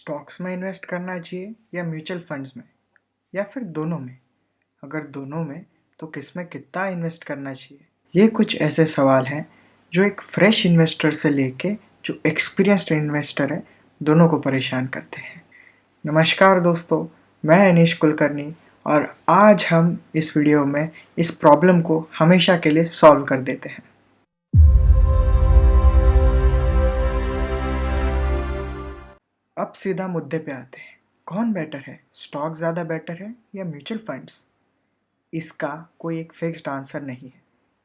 Stocks में invest करना चाहिए या म्यूचुअल फंड्स में या फिर दोनों में? अगर दोनों में तो किस में कितना इन्वेस्ट करना चाहिए? ये कुछ ऐसे सवाल हैं जो एक फ्रेश इन्वेस्टर से लेके जो एक्सपीरियंस्ड इन्वेस्टर है दोनों को परेशान करते हैं। नमस्कार दोस्तों, मैं अनीश कुलकर्णी और आज हम इस वीडियो में इस प्रॉब्लम को हमेशा के लिए सॉल्व कर देते हैं। अब सीधा मुद्दे पे आते हैं, कौन बेटर है? स्टॉक ज़्यादा बेटर है या म्यूचुअल फंड्स? इसका कोई एक फिक्स्ड आंसर नहीं है।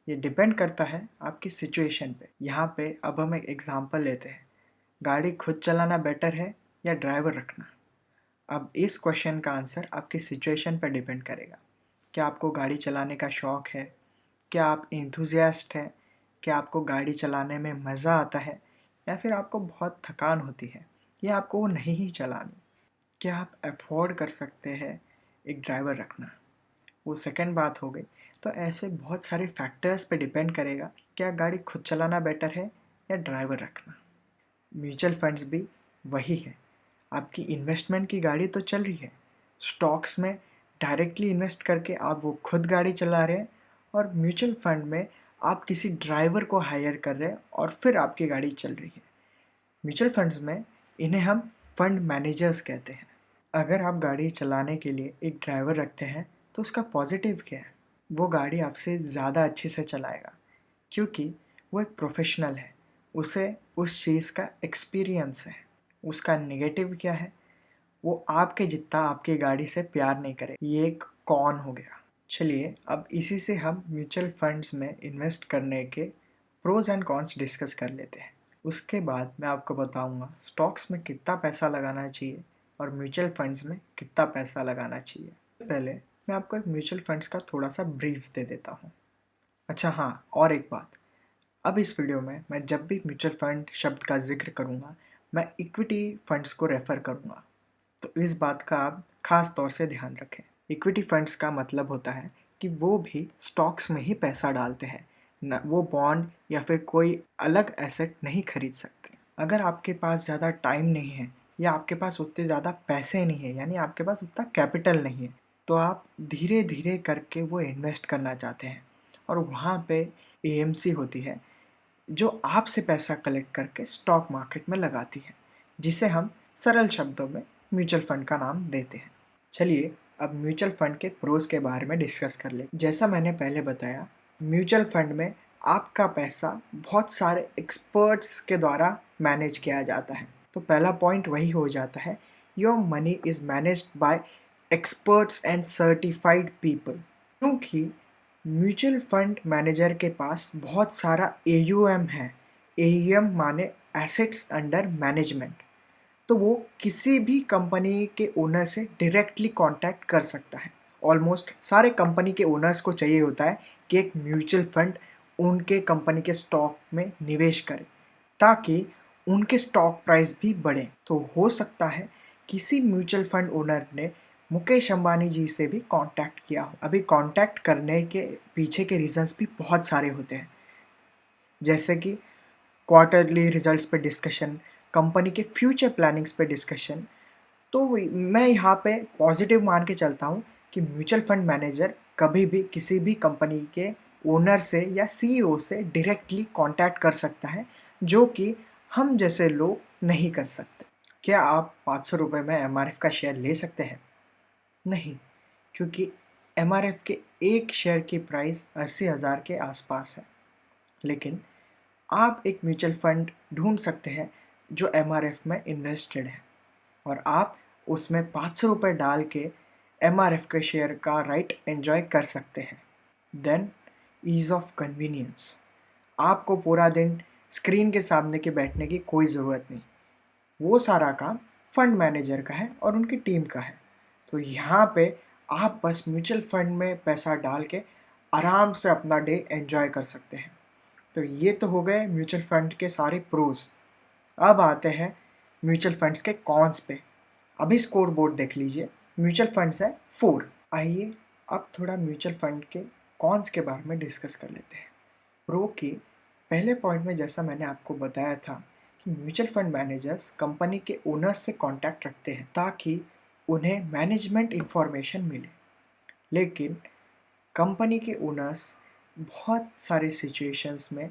ये डिपेंड करता है आपकी सिचुएशन पे। यहाँ पे अब हम एक एग्जांपल लेते हैं, गाड़ी खुद चलाना बेटर है या ड्राइवर रखना? अब इस क्वेश्चन का आंसर आपकी सिचुएशन पर डिपेंड करेगा। क्या आपको गाड़ी चलाने का शौक़ है? क्या आप इंथुजियास्ट हैं? क्या आपको गाड़ी चलाने में मज़ा आता है या फिर आपको बहुत थकान होती है या आपको वो नहीं ही चलानी? क्या आप अफोर्ड कर सकते हैं एक ड्राइवर रखना? वो सेकंड बात हो गई। तो ऐसे बहुत सारे फैक्टर्स पे डिपेंड करेगा क्या गाड़ी खुद चलाना बेटर है या ड्राइवर रखना। म्यूचुअल फंड्स भी वही है। आपकी इन्वेस्टमेंट की गाड़ी तो चल रही है, स्टॉक्स में डायरेक्टली इन्वेस्ट करके आप वो खुद गाड़ी चला रहे हैं और म्यूचुअल फंड में आप किसी ड्राइवर को हायर कर रहे हैं और फिर आपकी गाड़ी चल रही है। म्यूचुअल फंड्स में इन्हें हम फंड मैनेजर्स कहते हैं। अगर आप गाड़ी चलाने के लिए एक ड्राइवर रखते हैं तो उसका पॉजिटिव क्या है? वो गाड़ी आपसे ज़्यादा अच्छे से चलाएगा क्योंकि वो एक प्रोफेशनल है, उसे उस चीज़ का एक्सपीरियंस है। उसका नेगेटिव क्या है? वो आपके जितना आपकी गाड़ी से प्यार नहीं करे। ये एक कॉन हो गया। चलिए अब इसी से हम म्यूचुअल फंड्स में इन्वेस्ट करने के प्रोज एंड कॉन्स डिस्कस कर लेते हैं। उसके बाद मैं आपको बताऊंगा स्टॉक्स में कितना पैसा लगाना चाहिए और म्यूचुअल फंड्स में कितना पैसा लगाना चाहिए। पहले मैं आपको एक म्यूचुअल फंड्स का थोड़ा सा ब्रीफ दे देता हूँ। अच्छा हाँ, और एक बात, अब इस वीडियो में मैं जब भी म्यूचुअल फंड शब्द का जिक्र करूँगा मैं इक्विटी फंड्स को रेफ़र करूँगा, तो इस बात का आप ख़ास तौर से ध्यान रखें। इक्विटी फंड्स का मतलब होता है कि वो भी स्टॉक्स में ही पैसा डालते हैं, न वो बॉन्ड या फिर कोई अलग एसेट नहीं खरीद सकते। अगर आपके पास ज़्यादा टाइम नहीं है या आपके पास उतने ज़्यादा पैसे नहीं है, यानी आपके पास उतना कैपिटल नहीं है, तो आप धीरे धीरे करके वो इन्वेस्ट करना चाहते हैं और वहाँ पे एएमसी होती है जो आपसे पैसा कलेक्ट करके स्टॉक मार्केट में लगाती है, जिसे हम सरल शब्दों में म्यूचुअल फंड का नाम देते हैं। चलिए अब म्यूचुअल फंड के प्रोज के बारे में डिस्कस कर ले। जैसा मैंने पहले बताया, म्यूचुअल फंड में आपका पैसा बहुत सारे एक्सपर्ट्स के द्वारा मैनेज किया जाता है। तो पहला पॉइंट वही हो जाता है, your money is managed by experts and certified people. क्योंकि म्यूचुअल फंड मैनेजर के पास बहुत सारा एयूएम है। एयूएम माने एसेट्स अंडर मैनेजमेंट। तो वो किसी भी कंपनी के ओनर से डायरेक्टली कांटेक्ट कर सकता है। ऑलमोस्ट सारे कंपनी के ओनर्स को चाहिए होता है कि एक म्यूचुअल फंड उनके कंपनी के स्टॉक में निवेश करे ताकि उनके स्टॉक प्राइस भी बढ़े। तो हो सकता है किसी म्यूचुअल फंड ओनर ने मुकेश अंबानी जी से भी कांटेक्ट किया हो। अभी कांटेक्ट करने के पीछे के रीजंस भी बहुत सारे होते हैं, जैसे कि क्वार्टरली रिजल्ट्स पे डिस्कशन, कंपनी के फ्यूचर प्लानिंग्स पे डिस्कशन। तो मैं यहाँ पे पॉजिटिव मान के चलता हूँ कि म्यूचुअल फंड मैनेजर कभी भी किसी भी कंपनी के ओनर से या सीईओ से डायरेक्टली कांटेक्ट कर सकता है, जो कि हम जैसे लोग नहीं कर सकते। क्या आप 500 रुपये में एमआरएफ का शेयर ले सकते हैं? नहीं, क्योंकि एमआरएफ के एक शेयर की प्राइस 80,000 के आसपास है। लेकिन आप एक म्यूचुअल फंड ढूंढ सकते हैं जो एमआरएफ में इन्वेस्टेड है और आप उसमें 500 रुपये डाल के एमआरएफ के शेयर का राइट एंजॉय कर सकते हैं। देन ईज़ ऑफ कन्वीनियंस, आपको पूरा दिन स्क्रीन के सामने के बैठने की कोई ज़रूरत नहीं। वो सारा काम फंड मैनेजर का है और उनकी टीम का है। तो यहाँ पे आप बस म्यूचुअल फंड में पैसा डाल के आराम से अपना डे एंजॉय कर सकते हैं। तो ये तो हो गए म्यूचुअल फंड के सारे प्रोज। अब आते हैं म्यूचुअल फंड्स के कॉन्स पे। अभी स्कोर बोर्ड देख लीजिए, म्यूचुअल फंड्स है 4। आइए अब थोड़ा म्यूचुअल फंड के कॉन्स के बारे में डिस्कस कर लेते हैं। प्रो की पहले पॉइंट में जैसा मैंने आपको बताया था म्यूचुअल फंड मैनेजर्स कंपनी के ओनर्स से कांटेक्ट रखते हैं ताकि उन्हें मैनेजमेंट इंफॉर्मेशन मिले, लेकिन कंपनी के ओनर्स बहुत सारे सिचुएशंस में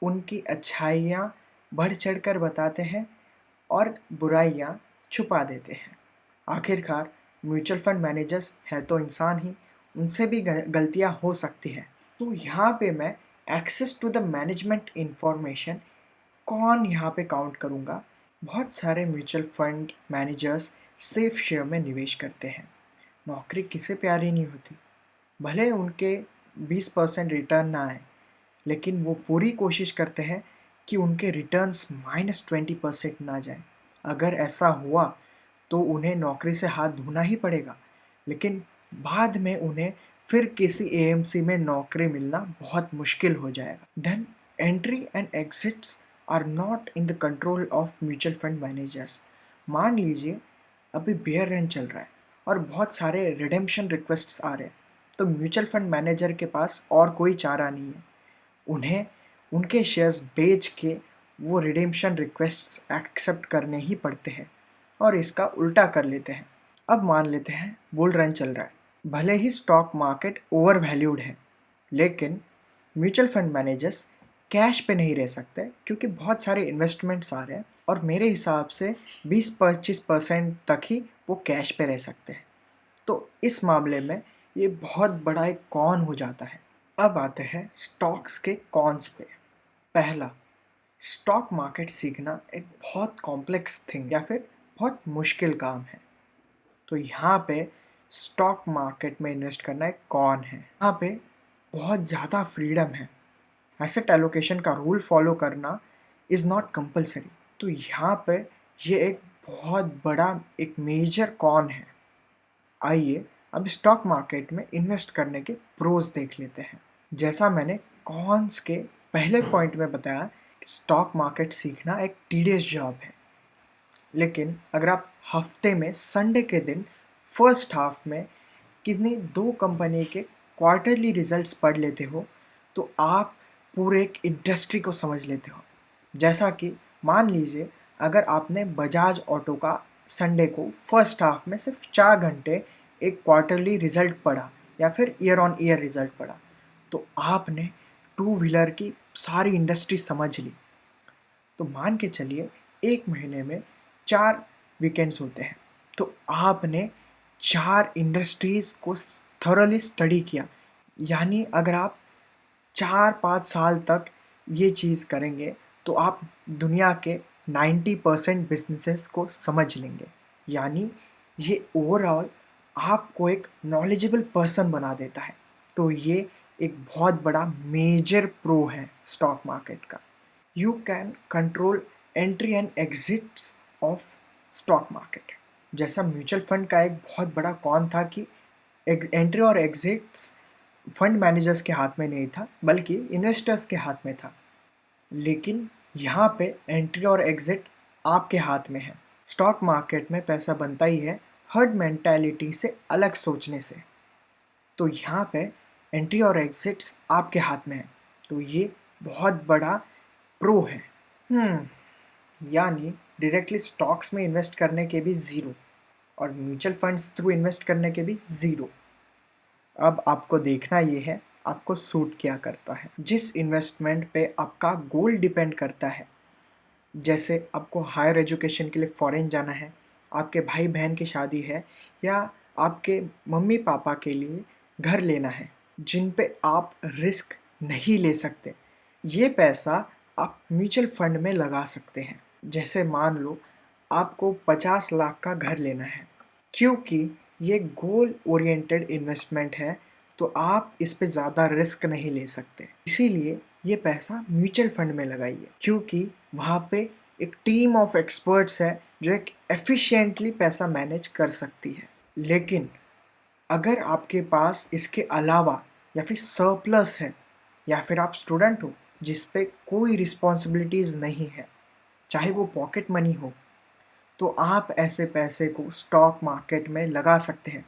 उनकी अच्छाइयाँ बढ़ चढ़कर बताते हैं और बुराइयाँ छुपा देते हैं। आखिरकार म्यूचुअल फंड मैनेजर्स है तो इंसान ही, उनसे भी गलतियाँ हो सकती है। तो यहाँ पे मैं access to the management information कौन यहाँ पे काउंट करूँगा। बहुत सारे mutual fund managers safe share में निवेश करते हैं। नौकरी किसे प्यारी नहीं होती, भले उनके 20% रिटर्न ना आए, लेकिन वो पूरी कोशिश करते हैं कि उनके रिटर्न्स -20% ना जाए। अगर ऐसा हुआ तो उन्हें नौकरी से हाथ धोना ही पड़ेगा, लेकिन बाद में उन्हें फिर किसी एएमसी में नौकरी मिलना बहुत मुश्किल हो जाएगा। Then entry and exits are not in the control of mutual fund managers. मान लीजिए अभी बेयर रन चल रहा है और बहुत सारे रिडेम्पशन रिक्वेस्ट्स आ रहे हैं, तो म्यूचुअल फंड मैनेजर के पास और कोई चारा नहीं है, उन्हें उनके शेयर्स बेच के वो रिडेम्पशन रिक्वेस्ट्स एक्सेप्ट करने ही पड़ते हैं और इसका उल्टा कर लेते हैं। अब मान लेते हैं बुल रन चल रहा है, भले ही स्टॉक मार्केट ओवर वैल्यूड है, लेकिन म्यूचुअल फंड मैनेजर्स कैश पे नहीं रह सकते क्योंकि बहुत सारे इन्वेस्टमेंट्स आ रहे हैं और मेरे हिसाब से 20-25% तक ही वो कैश पे रह सकते हैं। तो इस मामले में ये बहुत बड़ा एक कॉन हो जाता है। अब आते हैं स्टॉक्स के कॉन्स पे। पहला, स्टॉक मार्केट सीखना एक बहुत कॉम्प्लेक्स थिंग या फिर बहुत मुश्किल काम है। तो यहाँ पे स्टॉक मार्केट में इन्वेस्ट करना एक कॉन है। यहाँ पे बहुत ज़्यादा फ्रीडम है, एसेट एलोकेशन का रूल फॉलो करना इज़ नॉट कंपलसरी। तो यहाँ पे ये एक बहुत बड़ा एक मेजर कॉन है। आइए अब स्टॉक मार्केट में इन्वेस्ट करने के प्रोज देख लेते हैं। जैसा मैंने कॉन्स के पहले पॉइंट में बताया, स्टॉक मार्केट सीखना एक टीडियस जॉब है, लेकिन अगर आप हफ्ते में संडे के दिन फर्स्ट हाफ में किसी दो कंपनी के क्वार्टरली रिजल्ट्स पढ़ लेते हो तो आप पूरे एक इंडस्ट्री को समझ लेते हो। जैसा कि मान लीजिए अगर आपने बजाज ऑटो का संडे को फर्स्ट हाफ में सिर्फ 4 घंटे एक क्वार्टरली रिजल्ट पढ़ा या फिर ईयर ऑन ईयर रिजल्ट पढ़ा, तो आपने टू व्हीलर की सारी इंडस्ट्री समझ ली। तो मान के चलिए एक महीने में 4 वीकेंड्स होते हैं, तो आपने 4 इंडस्ट्रीज़ को थॉरली स्टडी किया। यानी अगर आप 4-5 साल तक ये चीज़ करेंगे तो आप दुनिया के 90% बिजनेसेस को समझ लेंगे। यानी ये ओवरऑल आपको एक नॉलेजेबल पर्सन बना देता है। तो ये एक बहुत बड़ा मेजर प्रो है स्टॉक मार्केट का। You can control entry and exits of stock market. जैसा म्यूचुअल फंड का एक बहुत बड़ा कॉन था कि एंट्री और एग्जिट्स फंड मैनेजर्स के हाथ में नहीं था बल्कि इन्वेस्टर्स के हाथ में था, लेकिन यहाँ पे एंट्री और एग्जिट आपके हाथ में है। स्टॉक मार्केट में पैसा बनता ही है हर्ड मेंटालिटी से अलग सोचने से। तो यहाँ पे एंट्री और एग्जिट्स आपके हाथ में है, तो ये बहुत बड़ा प्रो है। यानी डायरेक्टली स्टॉक्स में इन्वेस्ट करने के भी ज़ीरो और म्यूचुअल फंड्स थ्रू इन्वेस्ट करने के भी ज़ीरो। अब आपको देखना ये है आपको सूट क्या करता है। जिस इन्वेस्टमेंट पे आपका गोल डिपेंड करता है, जैसे आपको हायर एजुकेशन के लिए फॉरेन जाना है, आपके भाई बहन की शादी है, या आपके मम्मी पापा के लिए घर लेना है, जिन पे आप रिस्क नहीं ले सकते, ये पैसा आप म्यूचुअल फंड में लगा सकते हैं। जैसे मान लो आपको 50 लाख का घर लेना है, क्योंकि ये गोल ओरिएंटेड इन्वेस्टमेंट है तो आप इस पे ज़्यादा रिस्क नहीं ले सकते, इसीलिए ये पैसा म्यूचुअल फंड में लगाइए, क्योंकि वहाँ पे एक टीम ऑफ एक्सपर्ट्स है जो एक एफिशिएंटली पैसा मैनेज कर सकती है। लेकिन अगर आपके पास इसके अलावा या फिर सरप्लस है, या फिर आप स्टूडेंट हो जिस पे कोई रिस्पॉन्सिबिलिटीज़ नहीं है, चाहे वो पॉकेट मनी हो, तो आप ऐसे पैसे को स्टॉक मार्केट में लगा सकते हैं।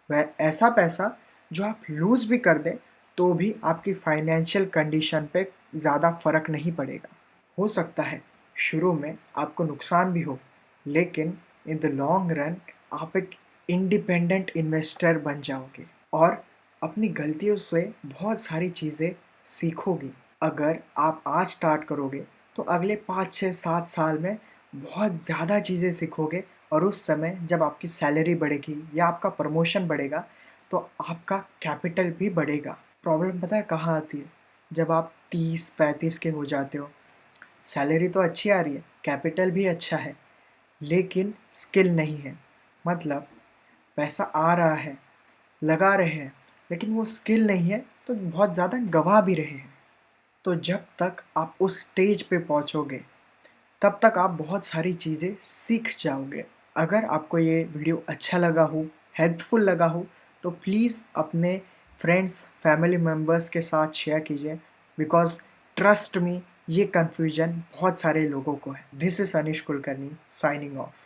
वह ऐसा पैसा जो आप लूज़ भी कर दें तो भी आपकी फाइनेंशियल कंडीशन पे ज़्यादा फ़र्क नहीं पड़ेगा। हो सकता है शुरू में आपको नुकसान भी हो, लेकिन इन द लॉन्ग रन आप एक इंडिपेंडेंट इन्वेस्टर बन जाओगे और अपनी गलतियों से बहुत सारी चीज़ें सीखोगे। अगर आप आज स्टार्ट करोगे तो अगले 5, 6, 7 साल में बहुत ज़्यादा चीज़ें सीखोगे और उस समय जब आपकी सैलरी बढ़ेगी या आपका प्रमोशन बढ़ेगा तो आपका कैपिटल भी बढ़ेगा। प्रॉब्लम पता है कहाँ आती है? जब आप 30-35 के हो जाते हो, सैलरी तो अच्छी आ रही है, कैपिटल भी अच्छा है, लेकिन स्किल नहीं है। मतलब पैसा आ रहा है, लगा रहे हैं, लेकिन वो स्किल नहीं है तो बहुत ज़्यादा गँवा भी रहे हैं। तो जब तक आप उस स्टेज पे पहुँचोगे, तब तक आप बहुत सारी चीज़ें सीख जाओगे। अगर आपको ये वीडियो अच्छा लगा हो, हेल्पफुल लगा हो, तो प्लीज़ अपने फ्रेंड्स, फैमिली मेंबर्स के साथ शेयर कीजिए बिकॉज़ ट्रस्ट मी ये कन्फ्यूजन बहुत सारे लोगों को है। This is Anish Kulkarni signing off.